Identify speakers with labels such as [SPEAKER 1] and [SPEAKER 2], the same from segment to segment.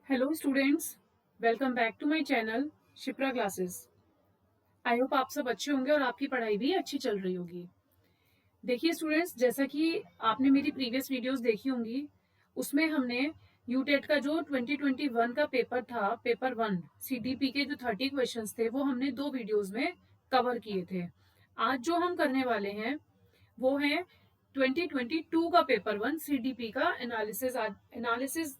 [SPEAKER 1] Hello students, welcome back to my channel Shipra classes. I hope आप सब अच्छे होंगे और आपकी पढ़ाई भी अच्छी चल रही होगी। देखिए स्टूडेंट्स, जैसा कि आपने मेरी प्रीवियस वीडियोस देखी होंगी, उसमें हमने यूटेट का जो 2021 का पेपर था, पेपर 1 सीडीपी के जो 30 क्वेश्चंस थे, वो हमने 2 वीडियोस में कवर किए थे। आज जो हम करने वाले हैं वो है 2022 का पेपर 1 सीडीपी का एनालिसिस। एनालिसिस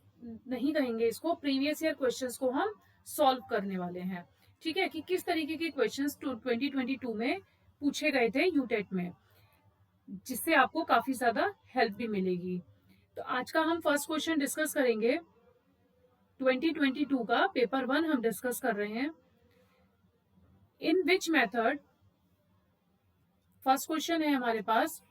[SPEAKER 1] नहीं कहेंगे इसको, प्रीवियस ईयर क्वेश्चंस को हम सॉल्व करने वाले हैं। ठीक है, कि किस तरीके के क्वेश्चंस 2022 में पूछे गए थे यूटेट में, जिससे आपको काफी ज्यादा हेल्प भी मिलेगी। तो आज का हम फर्स्ट क्वेश्चन डिस्कस करेंगे। 2022 का पेपर 1 हम डिस्कस कर रहे हैं। इन विच मेथड, फर्स्ट क्वेश्चन है हमारे पास,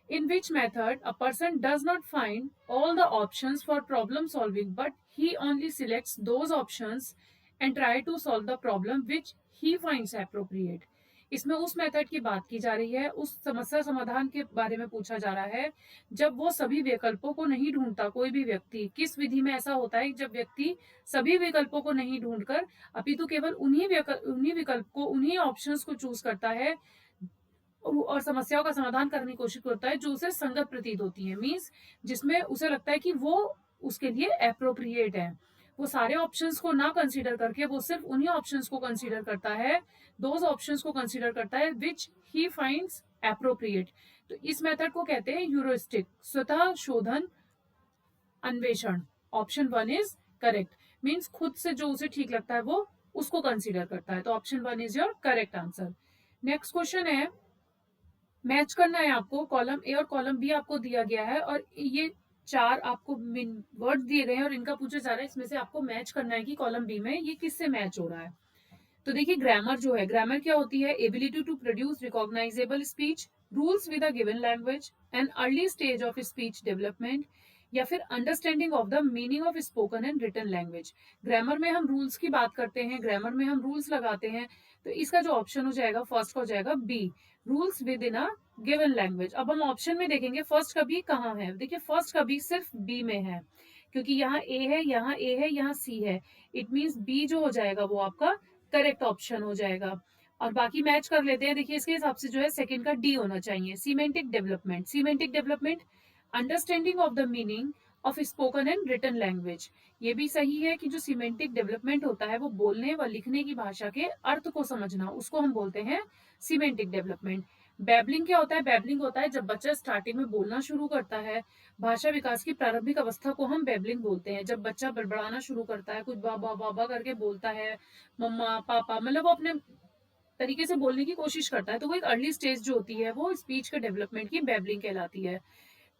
[SPEAKER 1] in which method a person does not find all the options for problem solving but he only selects those options and try to solve the problem which he finds appropriate। इसमें उस method की बात की जा रही है, उस समस्या समाधान के बारे में पूछा जा रहा है जब वो सभी विकल्पों को नहीं ढूंढता। कोई भी व्यक्ति, किस विधि में ऐसा होता है जब व्यक्ति सभी विकल्पों को नहीं ढूंढकर अपितु केवल उन्हीं विकल्प को, उन्हीं ऑप्शंस को चूज करता है और समस्याओं का समाधान करने की कोशिश करता है जो उसे संगत प्रतीत होती है। मीन्स जिसमें उसे लगता है कि वो उसके लिए अप्रोप्रिएट है। वो सारे ऑप्शंस को ना कंसीडर करके वो सिर्फ उन्हीं ऑप्शंस को कंसीडर करता है, दोज ऑप्शंस को कंसीडर करता है विच ही फाइंड्स अप्रोप्रिएट। तो इस मेथड को कहते हैं यूरिस्टिक, स्वतः शोधन अन्वेषण। Option 1 is correct. मीन्स खुद से जो उसे ठीक लगता है वो उसको कंसीडर करता है। तो option 1 is your correct answer. Next question है, मैच करना है आपको, कॉलम ए और कॉलम बी आपको दिया गया है और ये 4 आपको वर्ड दिए गए हैं और इनका पूछा जा रहा है इसमें से आपको मैच करना है कि कॉलम बी में ये किससे मैच हो रहा है। तो देखिए, ग्रामर जो है, ग्रामर क्या होती है? Ability to produce recognisable speech, rules with a given language, an early stage of speech development, या फिर understanding of the meaning of spoken and written language. Grammar में हम रूल्स की बात करते हैं, ग्रामर में हम रूल्स लगाते हैं। तो इसका जो ऑप्शन हो जाएगा फर्स्ट का हो जाएगा B, rules within a given language. अब हम ऑप्शन में देखेंगे फर्स्ट का बी कहाँ है। देखिए, फर्स्ट का बी सिर्फ बी में है, क्योंकि यहाँ ए है, यहाँ ए है, यहाँ सी है। इट मीन्स बी जो हो जाएगा वो आपका करेक्ट ऑप्शन हो जाएगा। और बाकी मैच कर लेते हैं। देखिए, इसके हिसाब से जो है सेकंड का डी होना चाहिए, semantic development. Semantic development, understanding of the meaning of spoken and written language. ये भी सही है कि जो सीमेंटिक डेवलपमेंट होता है वो बोलने व लिखने की भाषा के अर्थ को समझना, उसको हम बोलते हैं सीमेंटिक डेवलपमेंट। बैबलिंग क्या होता है? बैबलिंग होता है जब बच्चा स्टार्टिंग में बोलना शुरू करता है। भाषा विकास की प्रारंभिक अवस्था को हम बैबलिंग बोलते हैं। जब बच्चा बड़बड़ाना शुरू करता है, कुछ बाबा बाबा करके बोलता है, मम्मा पापा, मतलब वो अपने तरीके से बोलने की कोशिश करता है, तो वो एक अर्ली स्टेज जो होती है वो स्पीच के डेवलपमेंट की बैबलिंग कहलाती है।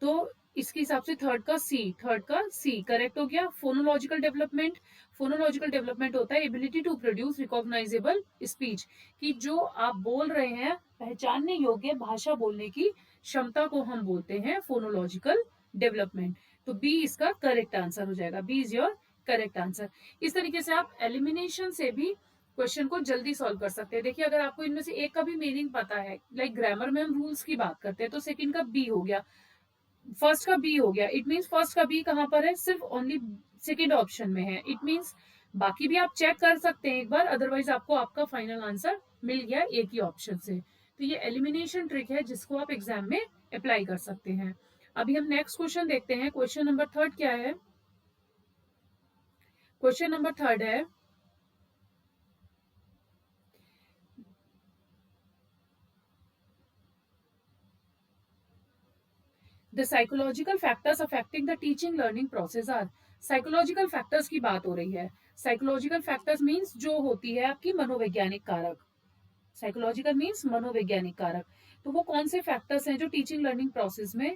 [SPEAKER 1] तो इसके हिसाब से थर्ड का सी करेक्ट हो गया। फोनोलॉजिकल डेवलपमेंट, फोनोलॉजिकल डेवलपमेंट होता है ability to produce recognisable speech, कि जो आप बोल रहे हैं पहचानने योग्य भाषा बोलने की क्षमता को हम बोलते हैं फोनोलॉजिकल डेवलपमेंट। तो बी इसका करेक्ट आंसर हो जाएगा। B is your correct answer. इस तरीके से आप एलिमिनेशन से भी क्वेश्चन को जल्दी सॉल्व कर सकते हैं। देखिए, अगर आपको इनमें से एक का भी मीनिंग पता है, लाइक ग्रामर में हम रूल्स की बात करते हैं, तो सेकंड का बी हो गया, फर्स्ट का बी हो गया। इट मीन्स फर्स्ट का बी कहां पर है? सिर्फ ओनली सेकेंड ऑप्शन में है। इट मीन्स बाकी भी आप चेक कर सकते हैं एक बार, अदरवाइज आपको आपका फाइनल आंसर मिल गया एक ही ऑप्शन से। तो ये एलिमिनेशन ट्रिक है जिसको आप एग्जाम में अप्लाई कर सकते हैं। अभी हम नेक्स्ट क्वेश्चन देखते हैं। क्वेश्चन नंबर थर्ड क्या है? क्वेश्चन नंबर थर्ड है, the psychological factors affecting the teaching learning process are. Psychological factors की बात हो रही है। साइकोलॉजिकल फैक्टर्स मीन्स जो होती है आपकी मनोवैज्ञानिक कारक। साइकोलॉजिकल मीन्स मनोवैज्ञानिक कारक। तो वो कौन से फैक्टर्स हैं जो टीचिंग लर्निंग प्रोसेस में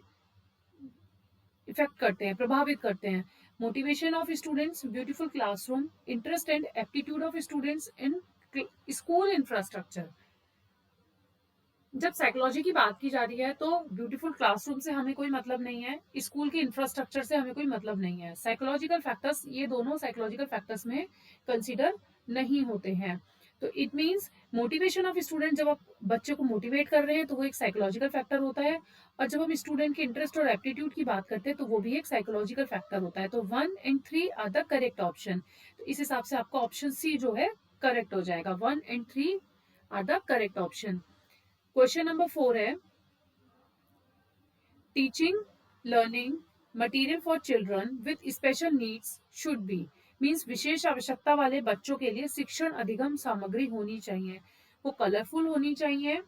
[SPEAKER 1] इफेक्ट करते हैं, प्रभावित करते हैं? Motivation of students, beautiful classroom, interest and aptitude of students in school infrastructure. जब साइकोलॉजी की बात की जा रही है तो ब्यूटीफुल क्लासरूम से हमें कोई मतलब नहीं है, स्कूल के इंफ्रास्ट्रक्चर से हमें कोई मतलब नहीं है। साइकोलॉजिकल फैक्टर्स, ये दोनों साइकोलॉजिकल फैक्टर्स में कंसीडर नहीं होते हैं। तो it means motivation of student, जब आप बच्चे को मोटिवेट कर रहे हैं तो वो एक साइकोलॉजिकल फैक्टर होता है, और जब हम स्टूडेंट के इंटरेस्ट और एप्टीट्यूड की बात करते हैं तो वो भी एक साइकोलॉजिकल फैक्टर होता है। तो 1 and 3 are the correct option. तो इस हिसाब से आपका ऑप्शन सी जो है करेक्ट हो जाएगा। 1 and 3 are the correct option. Question number 4 है, teaching learning material for children with special needs should be, means विशेष आवश्यकता वाले बच्चों के लिए शिक्षण अधिगम सामग्री होनी चाहिए। वो कलरफुल होनी चाहिए,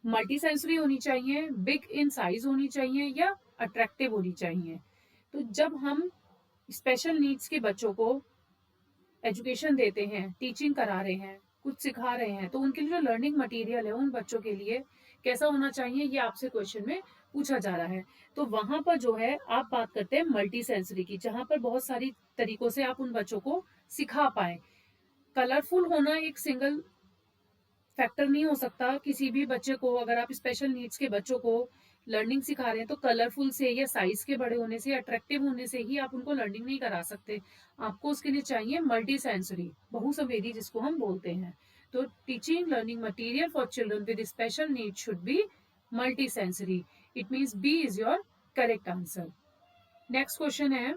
[SPEAKER 1] मल्टी सेंसरी होनी चाहिए, बिग इन साइज होनी चाहिए, या अट्रैक्टिव होनी चाहिए। तो जब हम स्पेशल नीड्स के बच्चों को एजुकेशन देते हैं, टीचिंग करा रहे हैं, कुछ सिखा रहे हैं, तो उनके लिए जो लर्निंग मटेरियल है उन बच्चों के लिए कैसा होना चाहिए, ये आपसे क्वेश्चन में पूछा जा रहा है। तो वहां पर जो है आप बात करते हैं मल्टी सेंसरी की, जहां पर बहुत सारी तरीकों से आप उन बच्चों को सिखा पाए। कलरफुल होना एक सिंगल फैक्टर नहीं हो सकता। किसी भी बच्चे को, अगर आप स्पेशल नीड्स के बच्चों को लर्निंग सिखा रहे हैं तो कलरफुल से या साइज के बड़े होने से, अट्रैक्टिव होने से ही आप उनको लर्निंग नहीं करा सकते। आपको उसके लिए चाहिए मल्टी सेंसरी, बहुसंवेदी जिसको हम बोलते हैं। तो teaching learning material for children with special need should be multi sensory. It means B is your correct answer. Next question है,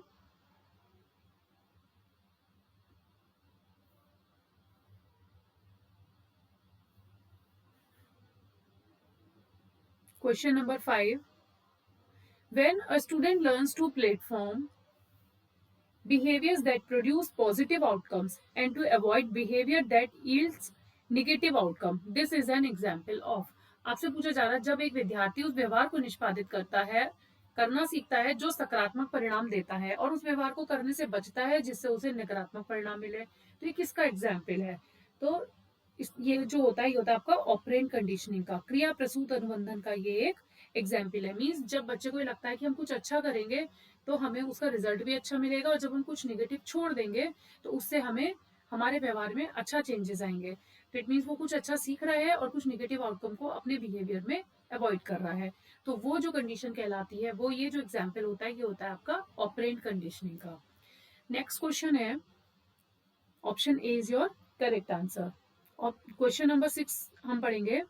[SPEAKER 1] question number 5, when a student learns to platform behaviors that produce positive outcomes and to avoid behavior that yields negative outcome, this is an example of। आपसे पूछा जा रहा है, जब एक विद्यार्थी उस व्यवहार को निष्पादित करता है, करना सीखता है जो सकारात्मक परिणाम देता है, और उस व्यवहार को करने से बचता है जिससे उसे नकारात्मक परिणाम मिले, तो ये किसका एग्जाम्पल है? तो ये जो होता है ये होता है आपका ऑपरेंट कंडीशनिंग का, क्रिया प्रसूत अनुबंधन का ये एक एग्जाम्पल है। मीन्स जब बच्चे को ये लगता है कि हम कुछ अच्छा करेंगे तो हमें उसका रिजल्ट भी अच्छा मिलेगा, और जब हम कुछ निगेटिव छोड़ देंगे तो उससे हमें हमारे व्यवहार में अच्छा चेंजेस आएंगे। तो इट मीन्स वो कुछ अच्छा सीख रहा है और कुछ निगेटिव आउटकम को अपने बिहेवियर में अवॉइड कर रहा है। तो वो जो कंडीशन कहलाती है, वो ये जो एग्जाम्पल होता है ये होता है आपका ऑपरेंट कंडीशनिंग का। नेक्स्ट क्वेश्चन है, option A is your correct answer. और क्वेश्चन नंबर 6 हम पढ़ेंगे,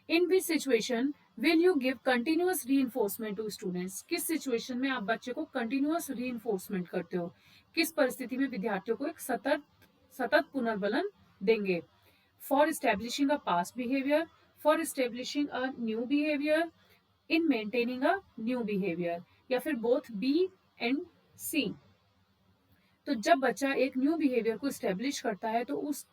[SPEAKER 1] in which situation will you give continuous reinforcement to students, किस सिचुएशन में आप बच्चे को कंटिन्यूअस रीइंफोर्समेंट करते हो, किस परिस्थिति में विद्यार्थियों को एक सतत पुनर्बलन देंगे? For establishing a past behaviour, for establishing a new behaviour, in maintaining a new behaviour, या फिर बोथ बी एंड सी। तो जब बच्चा एक न्यू बिहेवियर को स्टेब्लिश करता है तो उस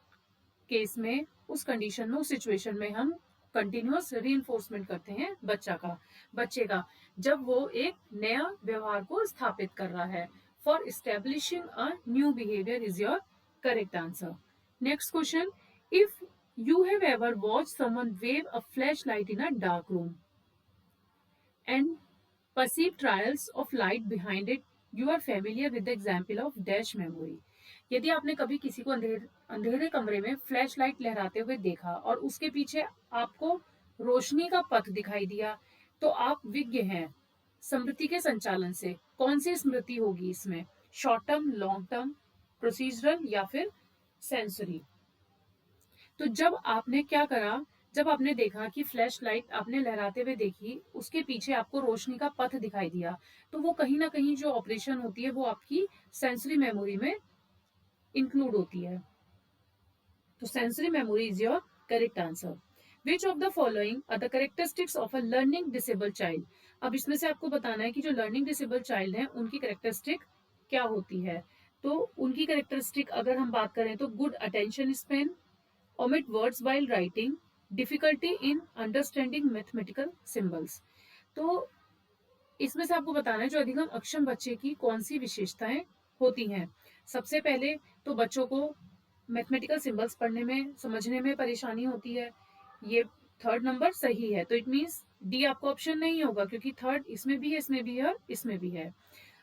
[SPEAKER 1] केस में, उस कंडीशन में, उस सिचुएशन में हम कंटिन्यूअस रीइंफोर्समेंट करते हैं बच्चे का, जब वो एक नया व्यवहार को स्थापित कर रहा है। For establishing a new behaviour is your correct answer. Next question, if you have ever watch someone wave a flash light in a dark room and perceive trials of light behind it, you are familiar with the example of dash memory। यदि आपने कभी किसी को अंधेरे कमरे में flash light लहराते हुए देखा और उसके पीछे आपको रोशनी का पथ दिखाई दिया, तो आप विज्ञ हैं स्मृति के संचालन से। कौन सी स्मृति होगी इसमें? Short term, long term, procedural, या फिर सेंसरी? तो जब आपने क्या करा, जब आपने देखा कि फ्लैश लाइट आपने लहराते हुए देखी, उसके पीछे आपको रोशनी का पथ दिखाई दिया, तो वो कहीं ना कहीं जो ऑपरेशन होती है वो आपकी सेंसरी मेमोरी में इंक्लूड होती है। तो sensory memory is your correct answer. Which of the following are the characteristics of a learning disable child? अब इसमें से आपको बताना है कि जो लर्निंग डिसेबल चाइल्ड है उनकी कैरेक्टरिस्टिक क्या होती है। तो उनकी कैरेक्टरिस्टिक अगर हम बात करें तो good attention Spain, omit words while writing, difficulty in understanding mathematical symbols। तो इसमें से आपको बताना है जो अधिगम अक्षम बच्चे की कौन सी विशेषताएं होती हैं। सबसे पहले तो बच्चों को मैथमेटिकल सिंबल्स पढ़ने में, समझने में परेशानी होती है, ये थर्ड नंबर सही है। तो इट मीन्स डी आपका ऑप्शन नहीं होगा, क्योंकि थर्ड इसमें भी है, इसमें भी है और इसमें भी है।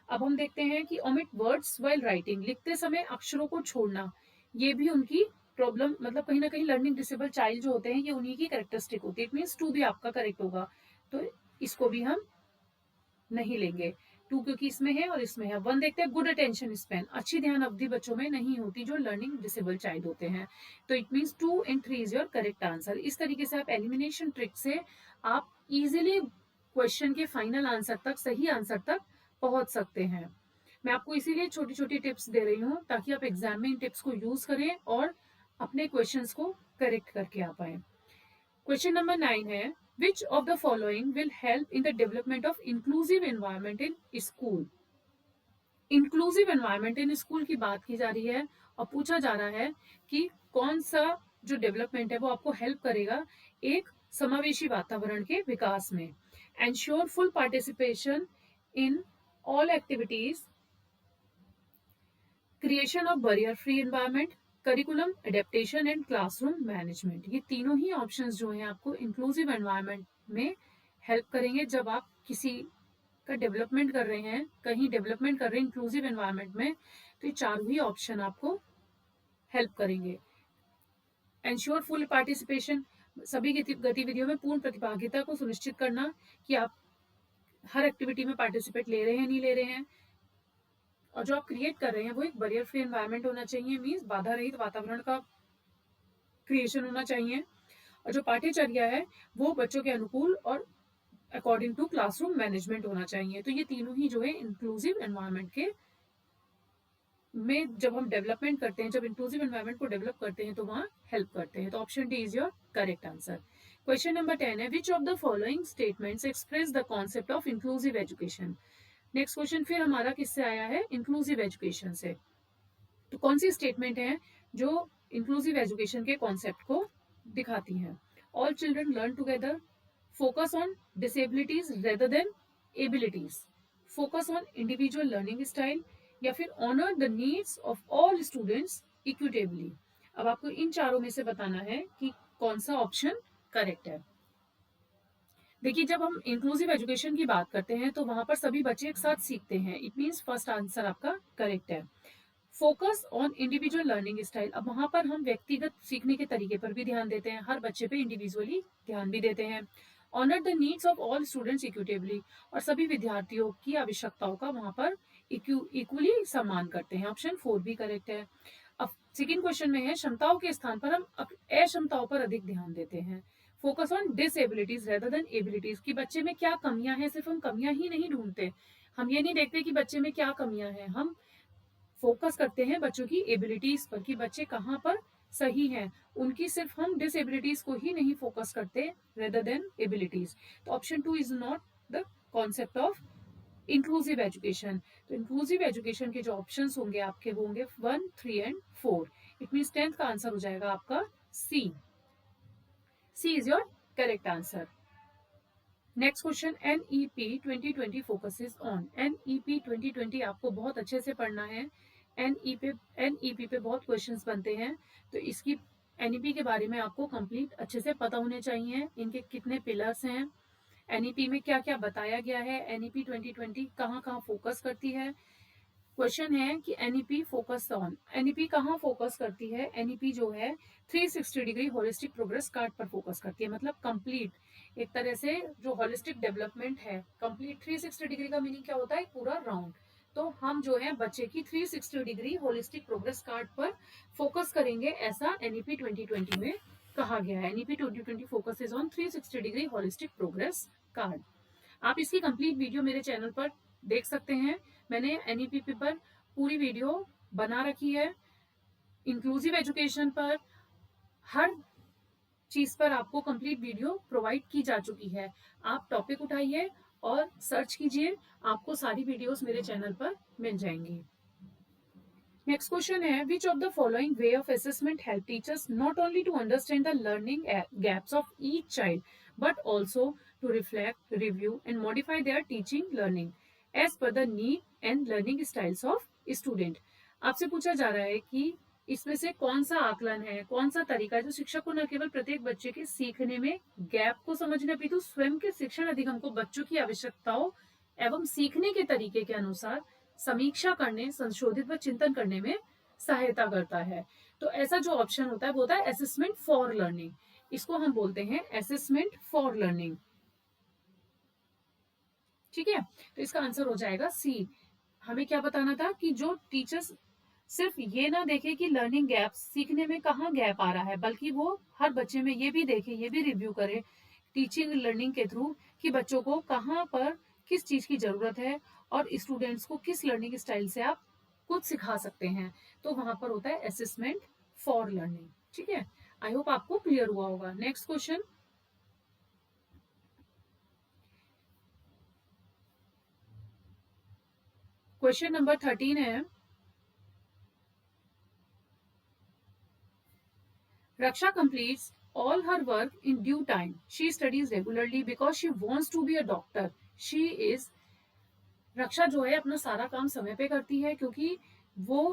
[SPEAKER 1] अब हम देखते हैं कि ओमिट वर्ड्स वाइल राइटिंग, लिखते समय अक्षरों को छोड़ना, ये भी उनकी प्रॉब्लम, मतलब कहीं ना कहीं लर्निंग डिसेबल चाइल्ड जो होते हैं ये उन्हीं की कैरेक्टरिस्टिक होती है। इट मीन्स टू भी आपका करेक्ट होगा, तो इसको भी हम नहीं लेंगे। 2 क्योंकि इसमें है और इसमें है। 1 देखते हैं, गुड अटेंशन स्पैन, अच्छी ध्यान अवधि बच्चों में नहीं होती जो लर्निंग डिसेबल चाइल्ड होते हैं। तो it means 2 and 3 is your correct answer. इस तरीके से आप एलिमिनेशन ट्रिक से आप इजिली क्वेश्चन के फाइनल आंसर तक, सही आंसर तक पहुंच सकते हैं। मैं आपको इसीलिए छोटी छोटी टिप्स दे रही हूँ ताकि आप एग्जाम में इन टिप्स को यूज करें और अपने क्वेश्चंस को करेक्ट करके आ पाए। क्वेश्चन नंबर 9 है, which of the following will help in the development of inclusive environment in school. Inclusive environment in school की बात की जा रही है और पूछा जा रहा है कि कौन सा जो डेवलपमेंट है वो आपको हेल्प करेगा एक समावेशी वातावरण के विकास में। Ensure full participation in all activities, creation of barrier free environment, curriculum adaptation and classroom management. ये तीनों ही ऑप्शंस जो हैं आपको इंक्लूसिव एनवायरमेंट में हेल्प करेंगे। जब आप किसी का डेवलपमेंट कर रहे हैं, कहीं डेवलपमेंट कर रहे हैं इंक्लूसिव एनवायरनमेंट में, तो ये चारों ही ऑप्शन आपको हेल्प करेंगे। एंश्योर फुल पार्टिसिपेशन, सभी गतिविधियों में पूर्ण प्रतिभागिता को सुनिश्चित करना कि आप हर एक्टिविटी में पार्टिसिपेट ले रहे हैं, नहीं ले रहे हैं। और जो आप क्रिएट कर रहे हैं वो एक बैरियर फ्री एनवायरनमेंट होना चाहिए, मीन्स बाधा रहित वातावरण का क्रिएशन होना चाहिए। और जो पाठ्यचर्या है वो बच्चों के अनुकूल और अकॉर्डिंग टू क्लासरूम मैनेजमेंट होना चाहिए। तो ये तीनों ही जो है इंक्लूसिव एनवायरनमेंट के में जब हम डेवलपमेंट करते हैं, जब इंक्लूसिव एनवायरनमेंट को डेवलप करते हैं तो वहां हेल्प करते हैं। तो option D is your correct answer. Question number 10 है, which of the following statements express the concept of inclusive education. Next question फिर हमारा किससे आया है, इंक्लूसिव एजुकेशन से। तो कौन सी स्टेटमेंट है जो इंक्लूसिव एजुकेशन के कॉन्सेप्ट को दिखाती है। All children learn together, focus on disabilities rather than abilities, focus on individual learning style, या फिर honour the needs of all students equitably. अब आपको इन चारों में से बताना है कि कौन सा ऑप्शन करेक्ट है। देखिए, जब हम इंक्लूसिव एजुकेशन की बात करते हैं तो वहां पर सभी बच्चे एक साथ सीखते हैं। इट मीन्स फर्स्ट आंसर आपका करेक्ट है। Focus on individual learning style, अब वहां पर हम व्यक्तिगत सीखने के तरीके पर भी ध्यान देते हैं, हर बच्चे पे इंडिविजुअली ध्यान भी देते हैं। Honour the needs of all students equitably, और सभी विद्यार्थियों की आवश्यकताओं का वहां पर इक्वली सम्मान करते हैं। ऑप्शन 4 भी करेक्ट है। अब सेकेंड क्वेश्चन में है, क्षमताओं के स्थान पर हम अक्षमताओं पर अधिक ध्यान देते हैं। Focus on disabilities rather than abilities, कि बच्चे में क्या कमियां हैं, सिर्फ हम कमियां ही नहीं ढूंढते, हम ये नहीं देखते कि बच्चे में क्या कमियां हैं, हम फोकस करते हैं बच्चों की एबिलिटीज पर कि बच्चे कहाँ पर सही हैं, उनकी सिर्फ हम डिसेबिलिटीज को ही नहीं फोकस करते रेदर देन एबिलिटीज। तो option 2 is not the concept of inclusive education. तो इंक्लूसिव एजुकेशन के जो ऑप्शंस होंगे आपके वो होंगे 1, 3 एंड 4। इट मीन्स 10th का आंसर हो जाएगा आपका C. C is your correct answer. Next question, NEP 2020 focuses on. NEP 2020 आपको बहुत अच्छे से पढ़ना है। NEP पे बहुत क्वेश्चंस बनते हैं, तो इसकी NEP के बारे में आपको कंप्लीट अच्छे से पता होने चाहिए। इनके कितने पिलर्स हैं, NEP में क्या क्या बताया गया है, NEP 2020 कहाँ कहाँ फोकस करती है। क्वेश्चन है कि NEP फोकस ऑन, NEP कहाँ फोकस करती है। NEP जो है 360 डिग्री होलिस्टिक प्रोग्रेस कार्ड पर फोकस करती है, मतलब कंप्लीट एक तरह से जो होलिस्टिक डेवलपमेंट है। कंप्लीट 360 डिग्री का मीनिंग क्या होता है, पूरा राउंड। तो हम जो है बच्चे की 360 डिग्री होलिस्टिक प्रोग्रेस कार्ड पर फोकस करेंगे, ऐसा NEP 2020 में कहा गया है। NEP 2020 focuses on 360 degree holistic progress card. आप इसकी कंप्लीट वीडियो मेरे चैनल पर देख सकते हैं। मैंने NEP पर पूरी वीडियो बना रखी है, इंक्लूसिव एजुकेशन पर, हर चीज पर आपको कंप्लीट वीडियो प्रोवाइड की जा चुकी है। आप टॉपिक उठाइए और सर्च कीजिए, आपको सारी वीडियोस मेरे चैनल पर मिल जाएंगी। नेक्स्ट क्वेश्चन है, which of the following way of assessment help teachers not only to understand the learning gaps of each child but also to reflect, review and modify their teaching learning as per the need and learning styles of student. आपसे पूछा जा रहा है कि इसमें से कौन सा आकलन है, कौन सा तरीका है जो शिक्षक को न केवल प्रत्येक बच्चे के सीखने में गैप को समझने अपितु स्वयं के शिक्षण अधिगम को बच्चों की आवश्यकताओं एवं सीखने के तरीके के अनुसार समीक्षा करने, संशोधित व चिंतन करने में सहायता करता है। तो ऐसा जो ऑप्शन होता है वो होता है असेसमेंट फॉर लर्निंग। इसको हम बोलते हैं असेसमेंट फॉर लर्निंग। ठीक है, तो इसका आंसर हो जाएगा सी। हमें क्या बताना था कि जो टीचर्स सिर्फ ये ना देखे कि लर्निंग गैप, सीखने में कहाँ गैप आ रहा है, बल्कि वो हर बच्चे में ये भी देखे, ये भी रिव्यू करे टीचिंग लर्निंग के थ्रू कि बच्चों को कहाँ पर किस चीज की जरूरत है और स्टूडेंट्स को किस लर्निंग स्टाइल से आप कुछ सिखा सकते हैं। तो वहां पर होता है असेसमेंट फॉर लर्निंग। ठीक है, आई होप आपको क्लियर हुआ होगा। नेक्स्ट क्वेश्चन, क्वेश्चन नंबर 13 है, Raksha completes all her work in due time. She studies regularly because she wants to be a doctor. She is रक्षा जो है अपना सारा काम समय पे करती है क्योंकि वो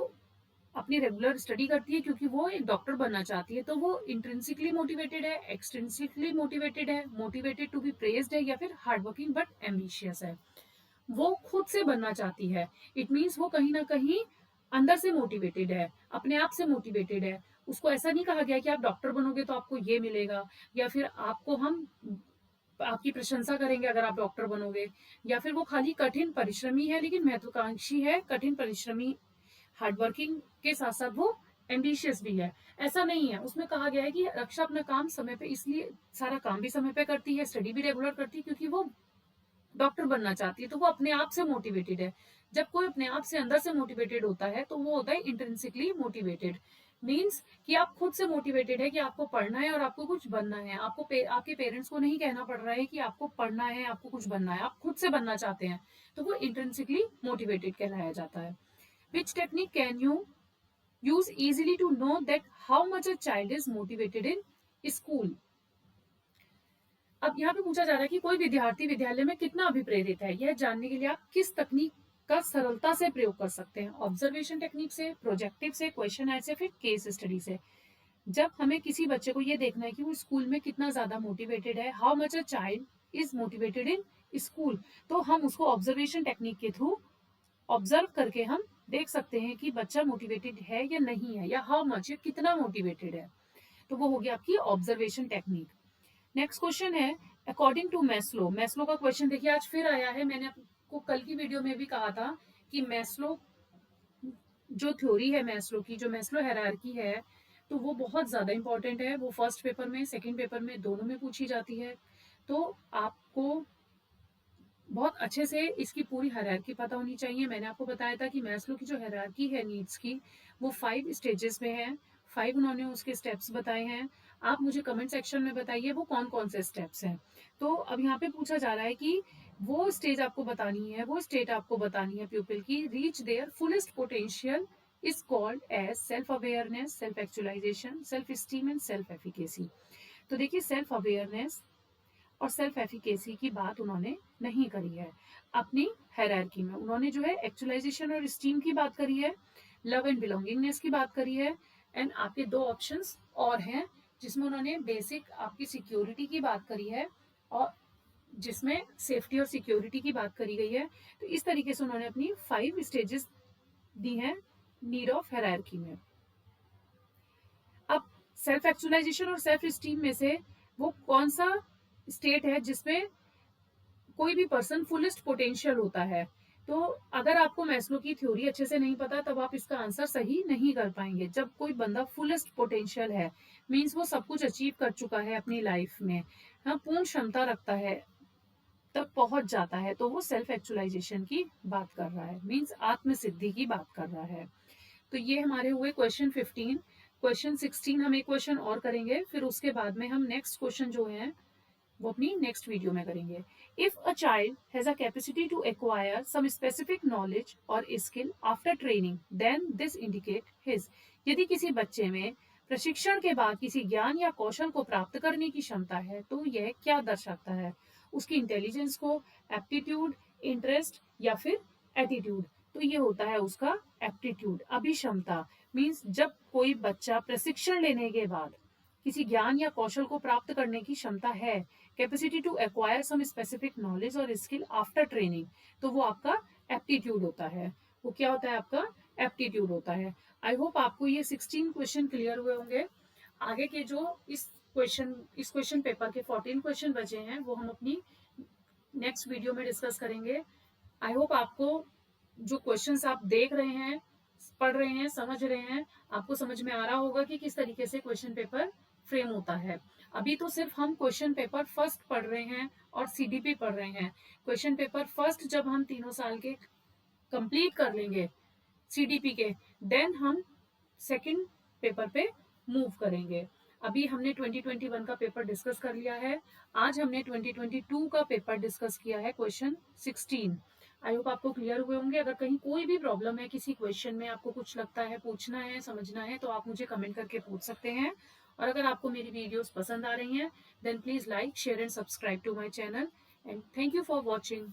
[SPEAKER 1] अपनी रेगुलर स्टडी करती है क्योंकि वो एक डॉक्टर बनना चाहती है। तो वो इंट्रिंसिकली मोटिवेटेड है, एक्सट्रिंसिकली मोटिवेटेड है, मोटिवेटेड टू बी प्रेज्ड है, या फिर हार्ड वर्किंग बट एम्बिशियस है। वो खुद से बनना चाहती है। इट मीन्स वो कहीं ना कहीं अंदर से मोटिवेटेड है, अपने आप से मोटिवेटेड है। उसको ऐसा नहीं कहा गया कि आप डॉक्टर बनोगे तो आपको ये मिलेगा, या फिर आपको हम आपकी प्रशंसा करेंगे अगर आप डॉक्टर बनोगे, या फिर वो खाली कठिन परिश्रमी है लेकिन महत्वाकांक्षी है, कठिन परिश्रमी हार्डवर्किंग के साथ साथ वो एम्बिशियस भी है। ऐसा नहीं है, उसमें कहा गया है कि रक्षा अपना काम समय पे, इसलिए सारा काम भी समय पे करती है, स्टडी भी रेगुलर करती है क्योंकि वो डॉक्टर बनना चाहती है। तो वो अपने आप से मोटिवेटेड है। जब कोई अपने आप से अंदर से मोटिवेटेड होता है तो वो होता है इंट्रिंसिकली मोटिवेटेड। मीन्स कि आप खुद से मोटिवेटेड है कि आपको पढ़ना है और आपको कुछ बनना है। आपको आपके पेरेंट्स को नहीं कहना पड़ रहा है कि आपको पढ़ना है, आपको कुछ बनना है, आप खुद से बनना चाहते हैं। तो वो इंट्रिंसिकली मोटिवेटेड कहलाया जाता है। Which technique can you use easily to know that how much a child is motivated in school? अब यहाँ पे पूछा जा रहा है कि कोई विद्यार्थी विद्यालय में कितना अभिप्रेरित है। यह जानने के लिए आप किस तकनीक का सरलता से प्रयोग कर सकते हैं? ऑब्जर्वेशन टेक्निक से, प्रोजेक्टिव से, क्वेश्चन से, फिर केस स्टडी से। जब हमें किसी बच्चे को ये देखना है कि वो स्कूल में कितना ज्यादा मोटिवेटेड है, how much a child is motivated in school, तो हम उसको ऑब्जर्वेशन टेक्निक के थ्रू ऑब्जर्व करके हम देख सकते हैं कि बच्चा मोटिवेटेड है या नहीं है, या हाउ मच, कितना मोटिवेटेड है। तो वो होगी आपकी ऑब्जर्वेशन टेक्निक। नेक्स्ट क्वेश्चन है, अकॉर्डिंग टू मैस्लो। मैस्लो का क्वेश्चन देखिए आज फिर आया है। मैंने आपको कल की वीडियो में भी कहा था कि मैस्लो जो थ्योरी है, मैस्लो की जो मैस्लो हायरार्की है, तो वो बहुत ज्यादा इंपॉर्टेंट है। वो फर्स्ट पेपर में, सेकंड पेपर में, दोनों में पूछी जाती है। तो आपको बहुत अच्छे से इसकी पूरी हायरार्की पता होनी चाहिए। मैंने आपको बताया था कि मैस्लो की जो हायरार्की है नीड्स की, वो 5 स्टेजेस में है। 5 उन्होंने उसके स्टेप्स बताए हैं। आप मुझे कमेंट सेक्शन में बताइए वो कौन कौन से स्टेप्स हैं। तो अब यहाँ पे पूछा जा रहा है कि वो स्टेज आपको बतानी है, वो स्टेट आपको बतानी है प्यूपिल की। Reach their fullest potential is called as self awareness, self actualisation, self esteem and self efficacy. तो देखिए, सेल्फ अवेयरनेस और सेल्फ एफिकेसी की बात उन्होंने नहीं करी है अपनी हायरार्की में। उन्होंने जो है एक्चुअलाइजेशन और स्टीम की बात करी है, लव एंड बिलोंगिंगनेस की बात करी है, एंड आपके 2 ऑप्शंस और हैं जिसमें उन्होंने बेसिक आपकी सिक्योरिटी की बात करी है और जिसमें सेफ्टी और सिक्योरिटी की बात करी गई है। तो इस तरीके से उन्होंने अपनी 5 स्टेजेस दी हैं नीड ऑफ हायरार्की में। अब सेल्फ एक्चुअलाइजेशन और सेल्फ स्टीम में से वो कौन सा स्टेट है जिसमें कोई भी पर्सन फुलेस्ट पोटेंशियल होता है? तो अगर आपको मैस्लो की थ्योरी अच्छे से नहीं पता तब आप इसका आंसर सही नहीं कर पाएंगे। जब कोई बंदा फुलेस्ट पोटेंशियल है, मीन्स वो सब कुछ अचीव कर चुका है अपनी लाइफ में, हाँ, पूर्ण क्षमता रखता है, तक पहुंच जाता है, तो वो सेल्फ एक्चुअलाइजेशन की बात कर रहा है, मीन्स आत्म सिद्धि की बात कर रहा है। तो ये हमारे हुए क्वेश्चन 15। क्वेश्चन 16 हम एक क्वेश्चन और करेंगे, फिर उसके बाद में हम नेक्स्ट क्वेश्चन जो है वो अपनी नेक्स्ट वीडियो में करेंगे। If a child has a capacity to acquire some specific knowledge और skill after training, then this indicate his. यदि किसी बच्चे में प्रशिक्षण के बाद किसी ज्ञान या कौशल को प्राप्त करने की क्षमता है तो यह क्या दर्शाता है? उसकी इंटेलिजेंस को, एप्टीट्यूड, इंटरेस्ट, या फिर एटीट्यूड? तो ये होता है उसका एप्टीट्यूड, अभिक्षमता। मीन्स जब कोई बच्चा प्रशिक्षण लेने के बाद किसी ज्ञान या कौशल को प्राप्त करने की क्षमता है, capacity to acquire some specific knowledge और स्किल आफ्टर ट्रेनिंग, तो वो आपका एप्टीट्यूड होता है। वो क्या होता है? आपका एप्टीट्यूड होता है। आई होप आपको ये 16 क्वेश्चन क्लियर हुए होंगे। आगे के जो इस क्वेश्चन पेपर के 14 क्वेश्चन बचे हैं वो हम अपनी नेक्स्ट वीडियो में डिस्कस करेंगे। आई होप आपको जो क्वेश्चंस आप देख रहे हैं, पढ़ रहे हैं, समझ रहे हैं, आपको समझ में आ रहा होगा कि किस तरीके से क्वेश्चन पेपर फ्रेम होता है। अभी तो सिर्फ हम क्वेश्चन पेपर फर्स्ट पढ़ रहे हैं और सीडीपी पढ़ रहे हैं। क्वेश्चन पेपर फर्स्ट जब हम 3 साल के कंप्लीट कर लेंगे सीडीपी के, देन हम सेकंड पेपर पे मूव करेंगे। अभी हमने 2021 का पेपर डिस्कस कर लिया है। आज हमने 2022 का पेपर डिस्कस किया है, क्वेश्चन 16। आई होप आपको क्लियर हुए होंगे। अगर कहीं कोई भी प्रॉब्लम है किसी क्वेश्चन में, आपको कुछ लगता है, पूछना है, समझना है, तो आप मुझे कमेंट करके पूछ सकते हैं। और अगर आपको मेरी वीडियोस पसंद आ रही हैं, then please like, share and subscribe to my channel. And thank you for watching.